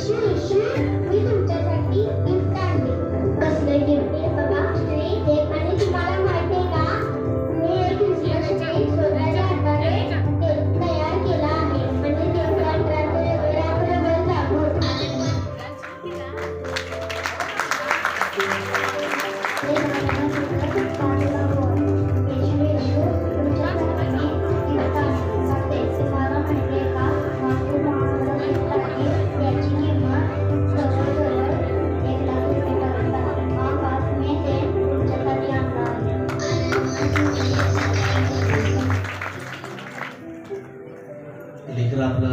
येशू येशू मी तुमच्यासाठी गिफ्ट आणले. कसले गिफ्ट आहे बाबा? हे आणि तुम्हाला माहिती आहे का, मी एक क्रिसमस ट्री स्वतःच्या हाताने तयार केला आहे आणि देवळात रात्रभर जागून लेकर आपला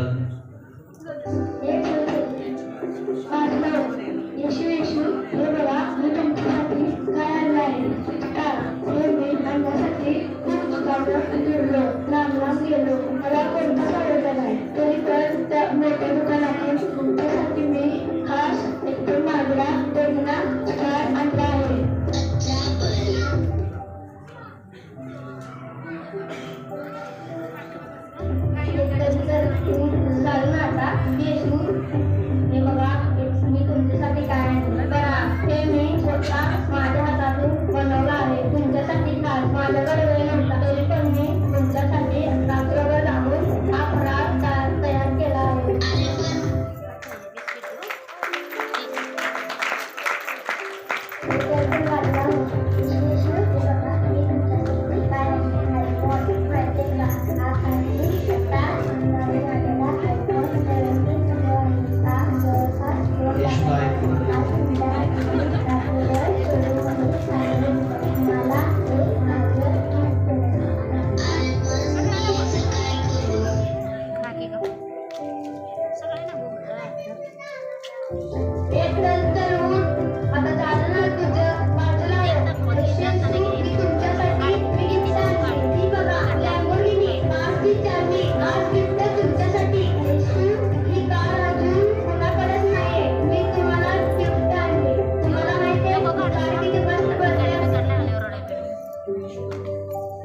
येशू येशू हे बघा मी तुमच्यासाठी काय आणलं आहे. हे मी आणण्यासाठी खूप दुकानात गेलो, लांब गेलो, मला कोणताच आवडला नाही. तरी पण त्या मोठ्या दुकानातून तुमच्यासाठी मी खास एकदम महागडा वेगळा स्टार आणला आहे. हे बघा मी तुमच्यासाठी काय आणलं बघा. हे मी स्वतः माझ्या हातातून बनवलं आहे तुमच्यासाठी. काय माझ्याकडे वेळ नव्हता तरी पण मी तुमच्यासाठी रात्रभर लागून हा फराळ तयार केला आहे.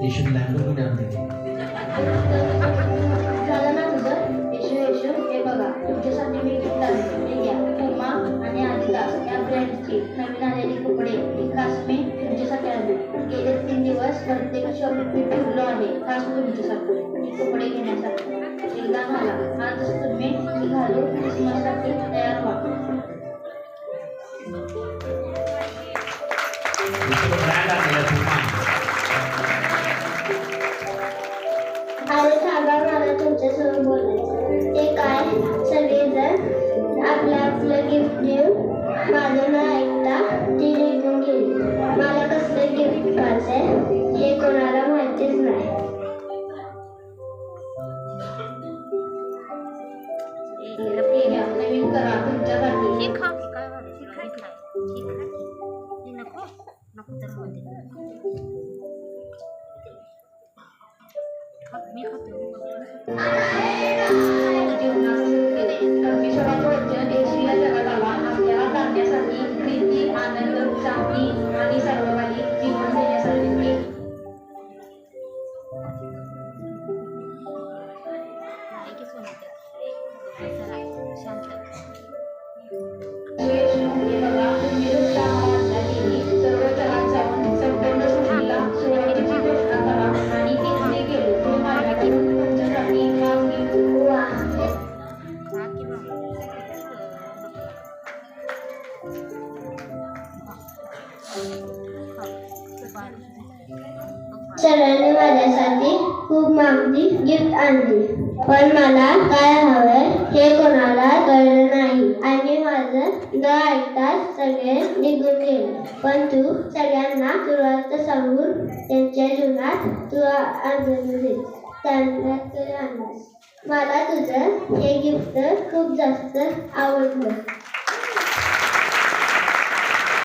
येशू लॅम्बोर्गिनी आणते. झालं ना तुझं? येशू येशू हे बघा तुमच्यासाठी मी गिफ्ट आणले. हे घ्या. पुमा आणि आदिदास या ब्रँडचे नवीन आलेले कपडे ही खास मी तुमच्यासाठी आणले. गेले 3 दिवस प्रत्येक शॉप मी ठेवलो आहे खास तुमच्यासाठी हे कपडे घेण्यासाठी. एकदा घाला आजच तुम्ही घालू क्रिसमससाठी तयार व्हा. अरे सांगा मला तुमच्यासोबत बोलायचं. ते काय सगळेजण आपलं गिफ्ट देऊन माझं न ऐकता ती निघून गेली. मला कसलं गिफ्ट पाहिजे हे कोणाला माहितीच नाही. नवीन करा तुमच्यासाठी. परमेश्वराच्या जगात आला आपल्याला जाण्यासाठी प्रीती आनंद शांती आणि सर्वकालिक जीवन देण्यासाठी. सर्व जगात जाऊन संपूर्ण सृष्टीला सुवार्तेची घोषणा करा आणि तेच मी केले. हे माझ्याकडून तुमच्यासाठी खास गिफ्ट आहे. सरांनी माझ्यासाठी खूप महागडी गिफ्ट आणली पण मला काय हवंय हे कोणाला कळलं नाही आणि माझं न ऐकताच सगळे निघून गेले. पण तू सगळ्यांना सुरुवात सांगून त्यांच्या जीवनात तू आनंद दे. मला तुझं हे गिफ्ट खूप जास्त आवडलं.